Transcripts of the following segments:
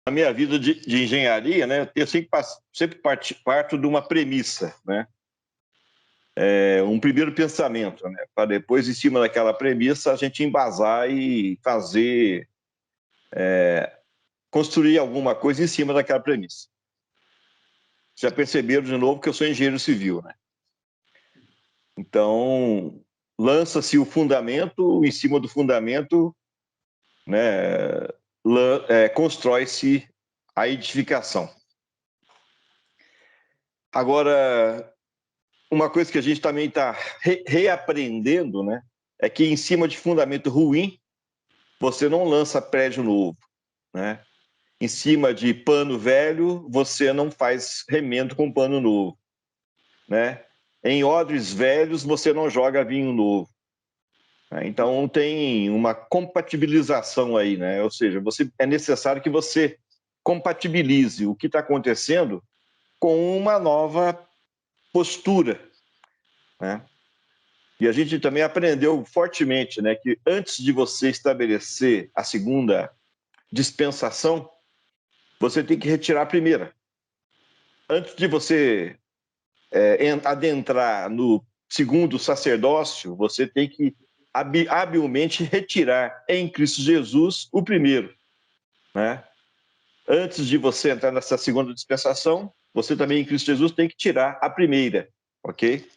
na minha vida de engenharia, né, eu sempre parto de uma premissa, né? Um primeiro pensamento, né? Para depois, em cima daquela premissa, a gente embasar e fazer, construir alguma coisa em cima daquela premissa. Já perceberam de novo que eu sou engenheiro civil, né? Então, lança-se o fundamento, em cima do fundamento, né, constrói-se a edificação. Agora, uma coisa que a gente também está reaprendendo, né, é que em cima de fundamento ruim, você não lança prédio novo, né? Em cima de pano velho, você não faz remendo com pano novo, né? Em odres velhos, você não joga vinho novo. Então, tem uma compatibilização aí, né? Ou seja, é necessário que você compatibilize o que está acontecendo com uma nova postura, né? E a gente também aprendeu fortemente, né, que antes de você estabelecer a segunda dispensação, você tem que retirar a primeira. Antes de você adentrar no segundo sacerdócio, você tem que habilmente retirar em Cristo Jesus o primeiro, né? Antes de você entrar nessa segunda dispensação, você também em Cristo Jesus tem que tirar a primeira, ok?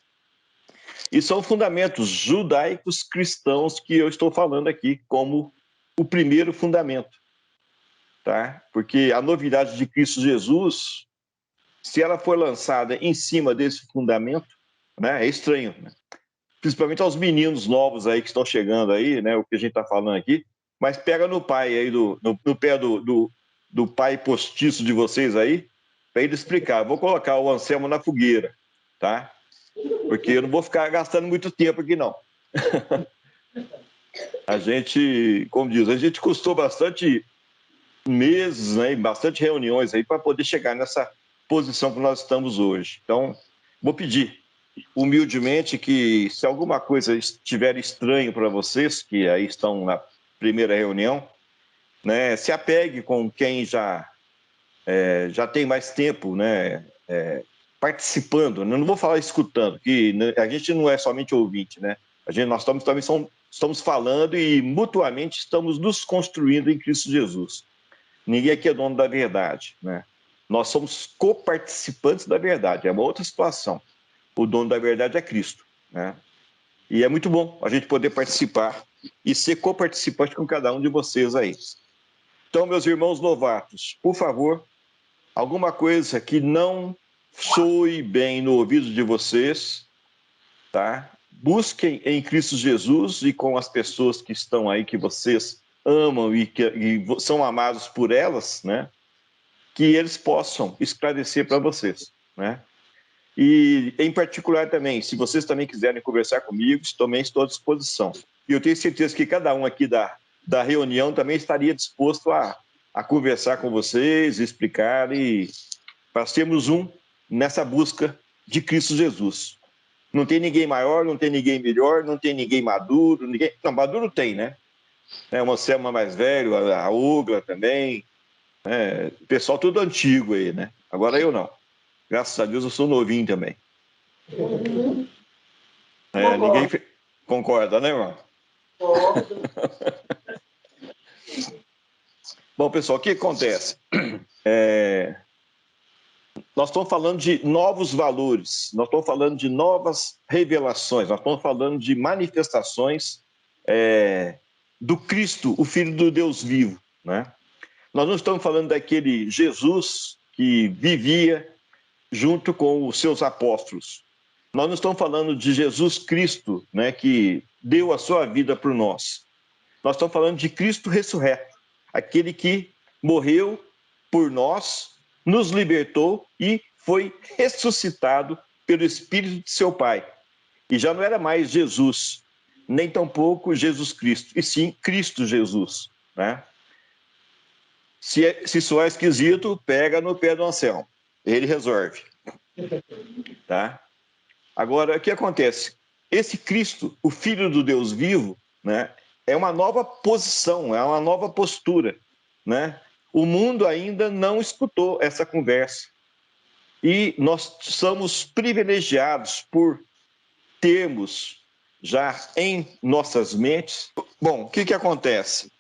E são fundamentos judaicos cristãos que eu estou falando aqui como o primeiro fundamento, tá? Porque a novidade de Cristo Jesus, se ela for lançada em cima desse fundamento, né, é estranho, né? Principalmente aos meninos novos aí que estão chegando aí, né, o que a gente está falando aqui, mas pega no pai aí, no pé do pai postiço de vocês aí, para ele explicar. Vou colocar o Anselmo na fogueira, tá? Porque eu não vou ficar gastando muito tempo aqui, não. A gente, como diz, a gente custou bastante meses, né, bastante reuniões aí para poder chegar nessa posição que nós estamos hoje. Então, vou pedir humildemente que, se alguma coisa estiver estranho para vocês, que aí estão na primeira reunião, né, se apegue com quem já tem mais tempo, né, participando. Não vou falar escutando, que a gente não é somente ouvinte, né? Nós estamos falando e mutuamente estamos nos construindo em Cristo Jesus. Ninguém aqui é dono da verdade, né? Nós somos coparticipantes da verdade, é uma outra situação. O dono da verdade é Cristo, né? E é muito bom a gente poder participar e ser coparticipante com cada um de vocês aí. Então, meus irmãos novatos, por favor, alguma coisa que não soe bem no ouvido de vocês, tá? Busquem em Cristo Jesus e com as pessoas que estão aí, que vocês amam e são amados por elas, né? Que eles possam esclarecer para vocês, né? E, em particular também, se vocês também quiserem conversar comigo, também estou à disposição. E eu tenho certeza que cada um aqui da reunião também estaria disposto a conversar com vocês, explicar e para sermos um nessa busca de Cristo Jesus. Não tem ninguém maior, não tem ninguém melhor, não tem ninguém maduro, ninguém... Não, maduro tem, né? O Anselmo mais velho, a Ugla também, o pessoal tudo antigo aí, né? Agora eu não. Graças a Deus eu sou novinho também. Ninguém concorda, né, irmão? Bom, pessoal, o que acontece? Nós estamos falando de novos valores, nós estamos falando de novas revelações, nós estamos falando de manifestações do Cristo, o Filho do Deus vivo, né? Nós não estamos falando daquele Jesus que vivia junto com os seus apóstolos. Nós não estamos falando de Jesus Cristo, né, que deu a sua vida por nós. Nós estamos falando de Cristo ressurreto, aquele que morreu por nós, nos libertou e foi ressuscitado pelo Espírito de seu Pai. E já não era mais Jesus, nem tampouco Jesus Cristo, e sim Cristo Jesus, né? Se soar esquisito, pega no pé do Anselmo. Ele resolve. Tá? Agora, o que acontece? Esse Cristo, o Filho do Deus vivo, né, é uma nova posição, é uma nova postura, né? O mundo ainda não escutou essa conversa. E nós somos privilegiados por termos já em nossas mentes. Bom, o que acontece?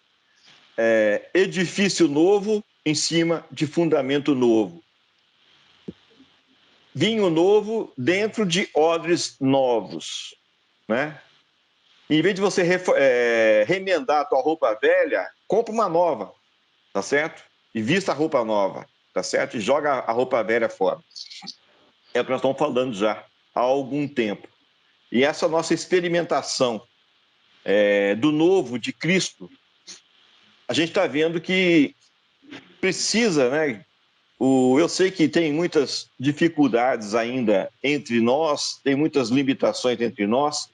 Edifício novo em cima de fundamento novo. Vinho novo dentro de odres novos, né? Em vez de você remendar a tua roupa velha, compra uma nova, tá certo? E vista a roupa nova, tá certo? E joga a roupa velha fora. É o que nós estamos falando já há algum tempo. E essa nossa experimentação do novo de Cristo, a gente está vendo que precisa, né? Eu sei que tem muitas dificuldades ainda entre nós, tem muitas limitações entre nós,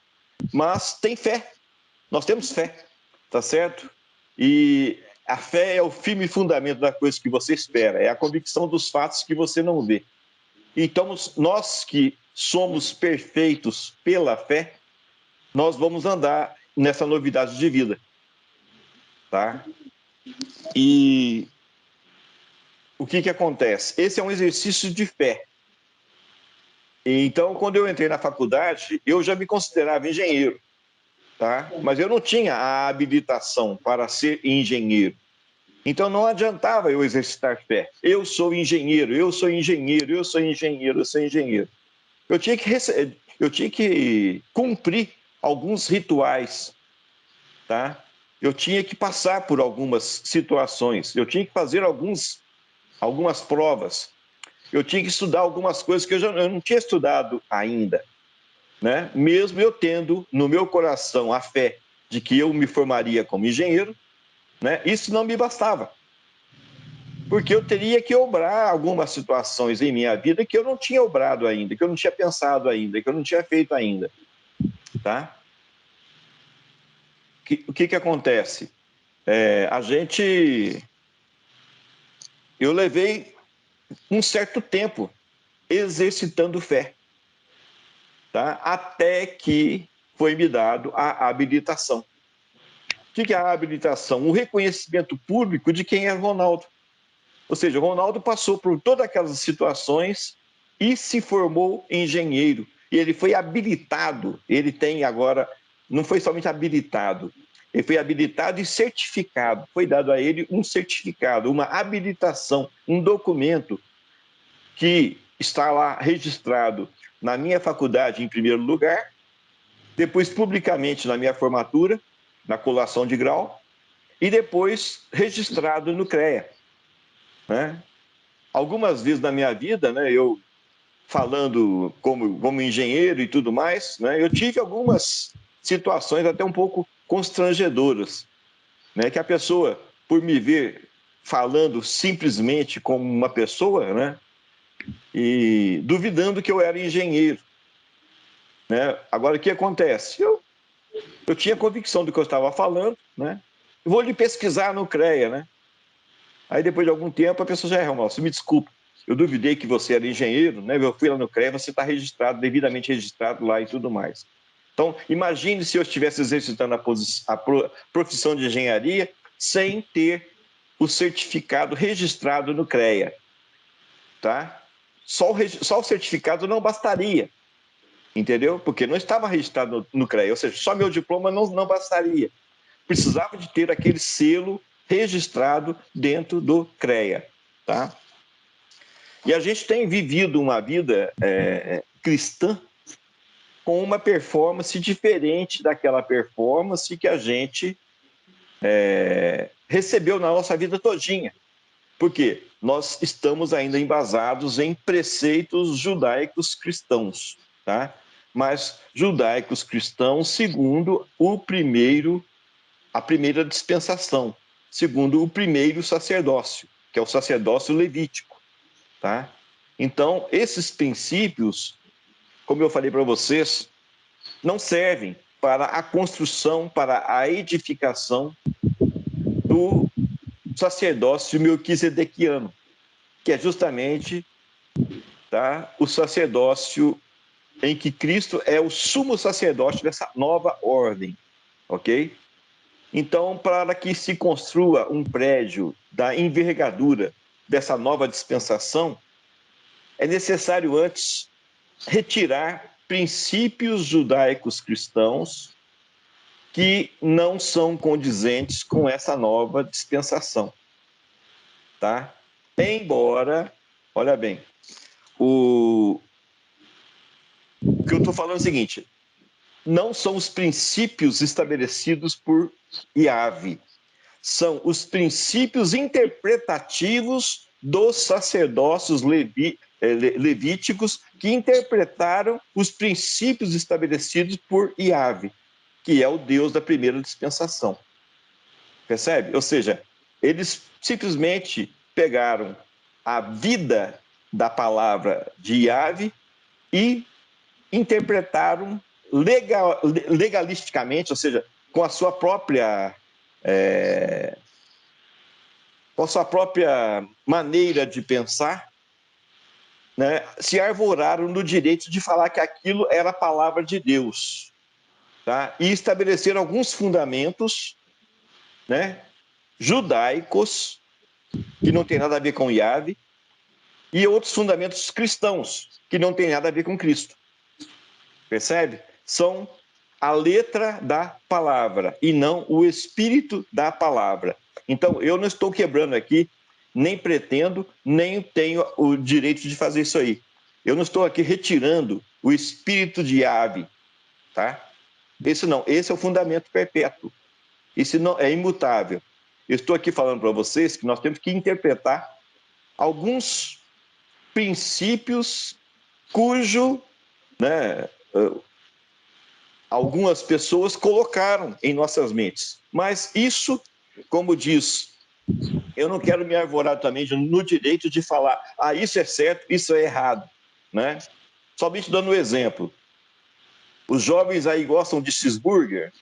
mas tem fé. Nós temos fé, tá certo? E a fé é o firme fundamento da coisa que você espera, é a convicção dos fatos que você não vê. Então, nós que somos perfeitos pela fé, nós vamos andar nessa novidade de vida, tá? E o que acontece? Esse é um exercício de fé. Então, quando eu entrei na faculdade, eu já me considerava engenheiro, tá? Mas eu não tinha a habilitação para ser engenheiro. Então, não adiantava eu exercitar fé. Eu sou engenheiro, eu sou engenheiro, eu sou engenheiro, eu sou engenheiro. Eu tinha que cumprir alguns rituais, tá? Eu tinha que passar por algumas situações, eu tinha que fazer algumas provas, eu tinha que estudar algumas coisas que eu não tinha estudado ainda, né? Mesmo eu tendo no meu coração a fé de que eu me formaria como engenheiro, né? Isso não me bastava, porque eu teria que obrar algumas situações em minha vida que eu não tinha obrado ainda, que eu não tinha pensado ainda, que eu não tinha feito ainda, tá? O que acontece? Eu levei um certo tempo exercitando fé, tá? Até que foi me dado a habilitação. O que é a habilitação? O reconhecimento público de quem é Ronaldo. Ou seja, o Ronaldo passou por todas aquelas situações e se formou engenheiro. E ele foi habilitado, ele tem agora, não foi somente habilitado, ele foi habilitado e certificado. Foi dado a ele um certificado, uma habilitação, um documento que está lá registrado na minha faculdade em primeiro lugar, depois publicamente na minha formatura, na colação de grau, e depois registrado no CREA, né? Algumas vezes na minha vida, né, eu falando como engenheiro e tudo mais, né, eu tive algumas situações até um pouco constrangedoras, né, que a pessoa, por me ver falando simplesmente como uma pessoa, né, e duvidando que eu era engenheiro, né? Agora, o que acontece? Eu tinha convicção do que eu estava falando, né? Eu vou lhe pesquisar no CREA, né? Aí, depois de algum tempo, a pessoa já você me desculpa, eu duvidei que você era engenheiro, né? Eu fui lá no CREA, você está registrado, devidamente registrado lá e tudo mais. Então, imagine se eu estivesse exercitando a profissão de engenharia sem ter o certificado registrado no CREA, tá? Só o certificado não bastaria, entendeu? Porque não estava registrado no CREA, ou seja, só meu diploma não bastaria. Precisava de ter aquele selo registrado dentro do CREA, tá? E a gente tem vivido uma vida cristã com uma performance diferente daquela performance que a gente recebeu na nossa vida todinha. Por quê? Nós estamos ainda embasados em preceitos judaicos cristãos, tá? Mas judaicos cristãos segundo a primeira dispensação, segundo o primeiro sacerdócio, que é o sacerdócio levítico, tá? Então, esses princípios, como eu falei para vocês, não servem para a construção, para a edificação do sacerdócio melquisedequiano, que é justamente, tá, o sacerdócio em que Cristo é o sumo sacerdote dessa nova ordem, ok? Então, para que se construa um prédio da envergadura dessa nova dispensação, é necessário antes retirar princípios judaicos cristãos que não são condizentes com essa nova dispensação, tá? Embora, olha bem, o que eu estou falando é o seguinte: não são os princípios estabelecidos por Yahvé, são os princípios interpretativos dos sacerdócios levíticos que interpretaram os princípios estabelecidos por Yahvé, que é o Deus da primeira dispensação. Percebe? Ou seja, eles simplesmente pegaram a vida da palavra de Yahvé e interpretaram legalisticamente, ou seja, com a sua própria com a sua própria maneira de pensar, né, se arvoraram no direito de falar que aquilo era a palavra de Deus, tá? E estabeleceram alguns fundamentos, né, judaicos que não tem nada a ver com Yahvé e outros fundamentos cristãos que não tem nada a ver com Cristo. Percebe? São a letra da palavra e não o espírito da palavra. Então, eu não estou quebrando aqui, nem pretendo, nem tenho o direito de fazer isso aí. Eu não estou aqui retirando o espírito de Yahvé, tá? Esse não, esse é o fundamento perpétuo. Esse não é imutável. Eu estou aqui falando para vocês que nós temos que interpretar alguns princípios cujo, né, algumas pessoas colocaram em nossas mentes. Mas isso, como diz, eu não quero me arvorar também no direito de falar, isso é certo, isso é errado, né? Somente dando um exemplo. Os jovens aí gostam de cheeseburger?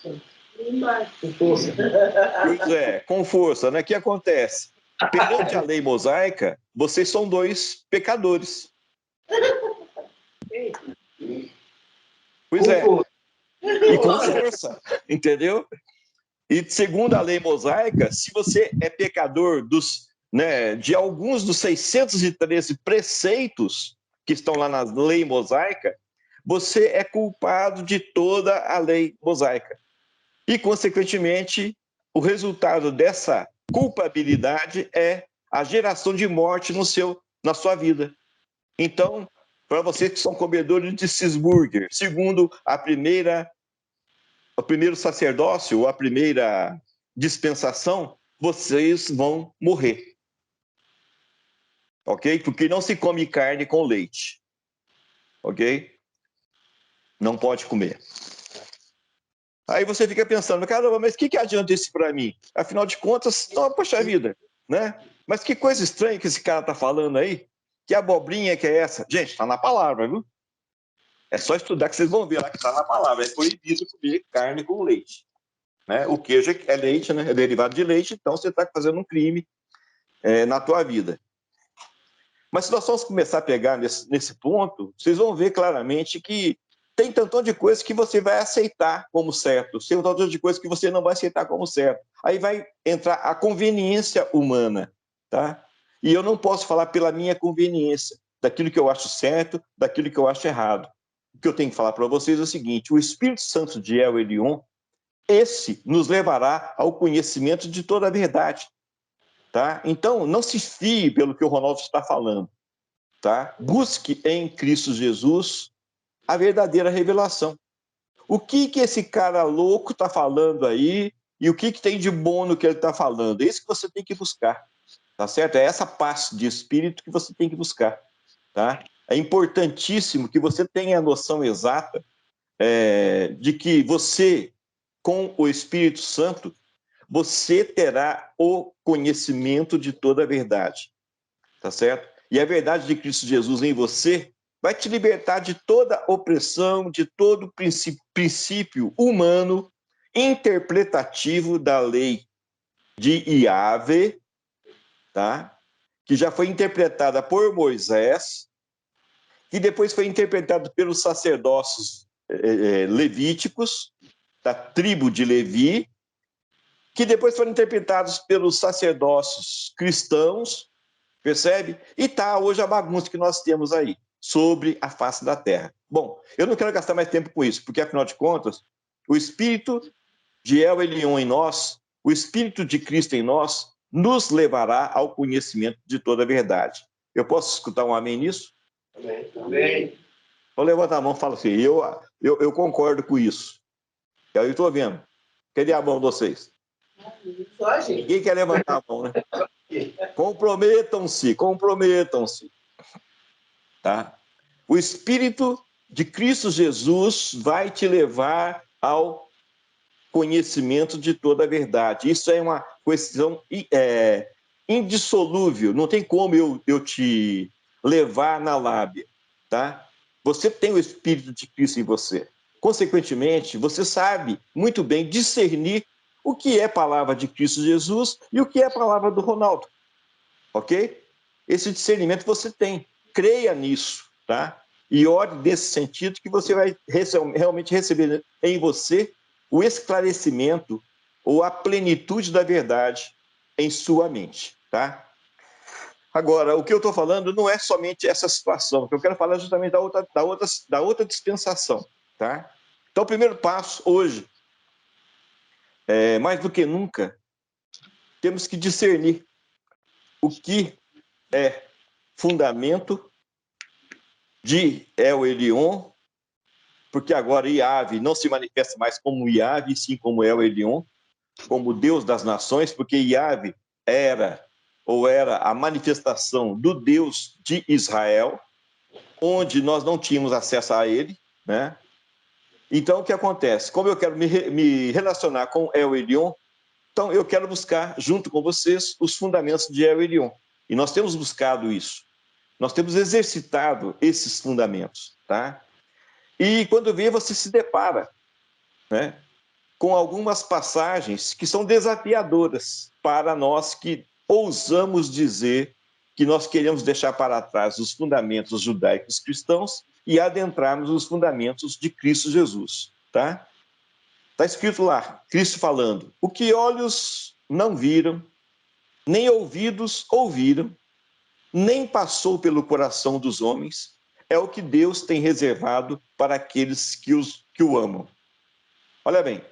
Com força. Pois é, com força, né? O que acontece? Perante a lei mosaica, vocês são dois pecadores. Pois é, e com força, entendeu? E segundo a lei mosaica, se você é pecador de alguns dos 613 preceitos que estão lá na lei mosaica, você é culpado de toda a lei mosaica. E, consequentemente, o resultado dessa culpabilidade é a geração de morte na sua vida. Então, para vocês que são comedores de cheeseburger, segundo o primeiro sacerdócio, ou a primeira dispensação, vocês vão morrer. Ok? Porque não se come carne com leite. Ok? Não pode comer. Aí você fica pensando, caramba, mas o que adianta isso para mim? Afinal de contas, poxa vida, né? Mas que coisa estranha que esse cara tá falando aí. Que abobrinha que é essa? Gente, está na palavra, viu? É só estudar que vocês vão ver lá que está na palavra. É proibido comer carne com leite. Né? O queijo é leite, né? É derivado de leite, então você está fazendo um crime na tua vida. Mas se nós vamos começar a pegar nesse ponto, vocês vão ver claramente que tem tantão de coisa que você vai aceitar como certo, tem tantão de coisa que você não vai aceitar como certo. Aí vai entrar a conveniência humana, tá? E eu não posso falar pela minha conveniência, daquilo que eu acho certo, daquilo que eu acho errado. O que eu tenho que falar para vocês é o seguinte: o Espírito Santo de El Elyon, esse nos levará ao conhecimento de toda a verdade. Tá? Então, não se fie pelo que o Ronaldo está falando. Tá? Busque em Cristo Jesus a verdadeira revelação. O que esse cara louco está falando aí e o que tem de bom no que ele está falando? É isso que você tem que buscar. Tá certo? É essa paz de espírito que você tem que buscar. Tá? É importantíssimo que você tenha a noção exata de que você, com o Espírito Santo, você terá o conhecimento de toda a verdade, tá certo? E a verdade de Cristo Jesus em você vai te libertar de toda opressão, de todo princípio humano interpretativo da lei de Yahvé, tá? Que já foi interpretada por Moisés, que depois foi interpretada pelos sacerdócios levíticos, da tribo de Levi, que depois foram interpretados pelos sacerdócios cristãos, percebe? E está hoje a bagunça que nós temos aí, sobre a face da terra. Bom, eu não quero gastar mais tempo com isso, porque, afinal de contas, o Espírito de El Elyon em nós, o Espírito de Cristo em nós, nos levará ao conhecimento de toda a verdade. Eu posso escutar um amém nisso? Amém. Amém. Então levanta a mão e fala assim, eu concordo com isso. Eu estou vendo. Cadê a mão de vocês? Só, gente. Ninguém quer levantar a mão, né? Comprometam-se. Tá? O Espírito de Cristo Jesus vai te levar ao conhecimento de toda a verdade. Isso é uma questão indissolúvel. Não tem como eu te levar na lábia, tá? Você tem o Espírito de Cristo em você. Consequentemente, você sabe muito bem discernir o que é palavra de Cristo Jesus e o que é palavra do Ronaldo. Ok? Esse discernimento você tem. Creia nisso, tá? E ore nesse sentido que você vai realmente receber em você o esclarecimento ou a plenitude da verdade em sua mente, tá? Agora, o que eu estou falando não é somente essa situação, que eu quero falar justamente da outra dispensação, tá? Então, o primeiro passo hoje, mais do que nunca, temos que discernir o que é fundamento de El Elyon, porque agora Yahvé não se manifesta mais como Yahvé, e sim como El Elyon, como Deus das nações, porque Yahvé era a manifestação do Deus de Israel, onde nós não tínhamos acesso a ele, né? Então, o que acontece? Como eu quero me relacionar com El Elyon, então eu quero buscar, junto com vocês, os fundamentos de El Elyon. E nós temos buscado isso. Nós temos exercitado esses fundamentos, tá? E quando vê, você se depara, né, com algumas passagens que são desafiadoras para nós que ousamos dizer que nós queremos deixar para trás os fundamentos judaicos cristãos e adentrarmos os fundamentos de Cristo Jesus, tá? Está escrito lá, Cristo falando, o que olhos não viram, nem ouvidos ouviram, nem passou pelo coração dos homens, é o que Deus tem reservado para aqueles que o amam. Olha bem,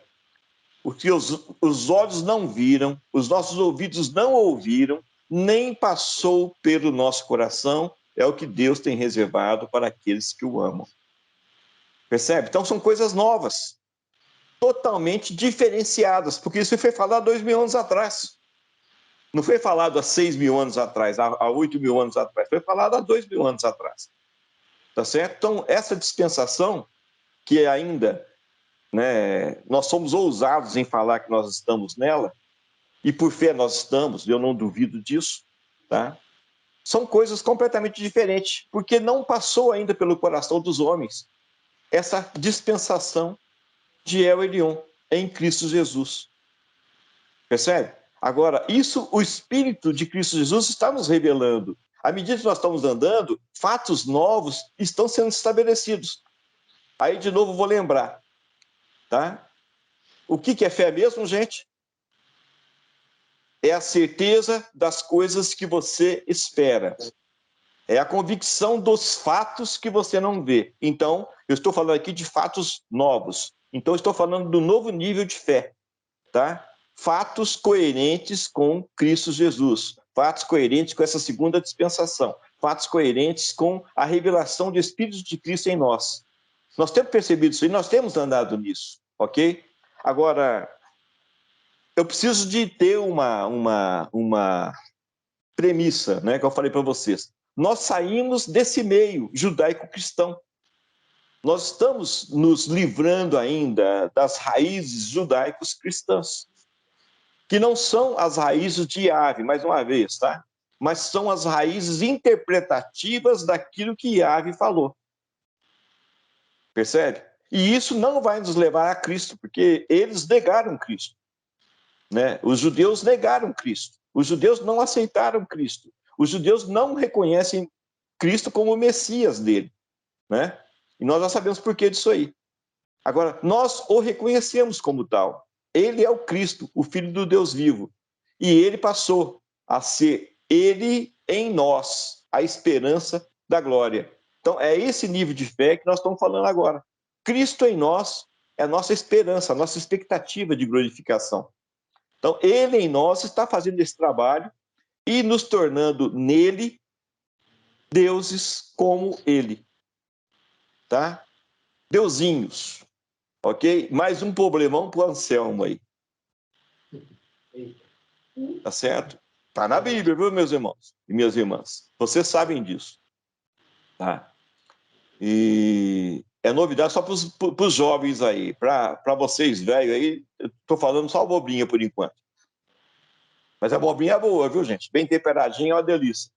o que os olhos não viram, os nossos ouvidos não ouviram, nem passou pelo nosso coração, é o que Deus tem reservado para aqueles que o amam. Percebe? Então são coisas novas, totalmente diferenciadas, porque isso foi falado há 2.000 anos atrás. Não foi falado há 6.000 anos atrás, há 8.000 anos atrás, foi falado há 2.000 anos atrás. Tá certo? Então, essa dispensação, que ainda, né, nós somos ousados em falar que nós estamos nela, e por fé nós estamos, eu não duvido disso, tá? São coisas completamente diferentes, porque não passou ainda pelo coração dos homens essa dispensação de El Elyon em Cristo Jesus. Percebe? Agora, isso o Espírito de Cristo Jesus está nos revelando. À medida que nós estamos andando, fatos novos estão sendo estabelecidos. Aí, de novo, vou lembrar, tá? O que é fé mesmo, gente? É a certeza das coisas que você espera. É a convicção dos fatos que você não vê. Então, eu estou falando aqui de fatos novos. Então, eu estou falando do novo nível de fé, tá? Fatos coerentes com Cristo Jesus, fatos coerentes com essa segunda dispensação, fatos coerentes com a revelação do Espírito de Cristo em nós. Nós temos percebido isso e nós temos andado nisso, ok? Agora, eu preciso de ter uma premissa, né, que eu falei para vocês. Nós saímos desse meio judaico-cristão. Nós estamos nos livrando ainda das raízes judaicos cristãs, que não são as raízes de Yahvé, mais uma vez, tá? Mas são as raízes interpretativas daquilo que Yahvé falou. Percebe? E isso não vai nos levar a Cristo, porque eles negaram Cristo, né? Os judeus negaram Cristo. Os judeus não aceitaram Cristo. Os judeus não reconhecem Cristo como o Messias dele, né? E nós já sabemos por que disso aí. Agora, nós o reconhecemos como tal. Ele é o Cristo, o Filho do Deus vivo. E ele passou a ser ele em nós, a esperança da glória. Então, é esse nível de fé que nós estamos falando agora. Cristo em nós é a nossa esperança, a nossa expectativa de glorificação. Então, ele em nós está fazendo esse trabalho e nos tornando nele deuses como ele. Tá? Deusinhos. Ok? Mais um problemão para o Anselmo aí. Tá certo? Tá na Bíblia, viu, meus irmãos e minhas irmãs? Vocês sabem disso. Tá? E é novidade só para os jovens aí. Para vocês velhos aí, eu tô falando só abobrinha por enquanto. Mas a abobrinha é boa, viu, gente? Bem temperadinha é uma delícia.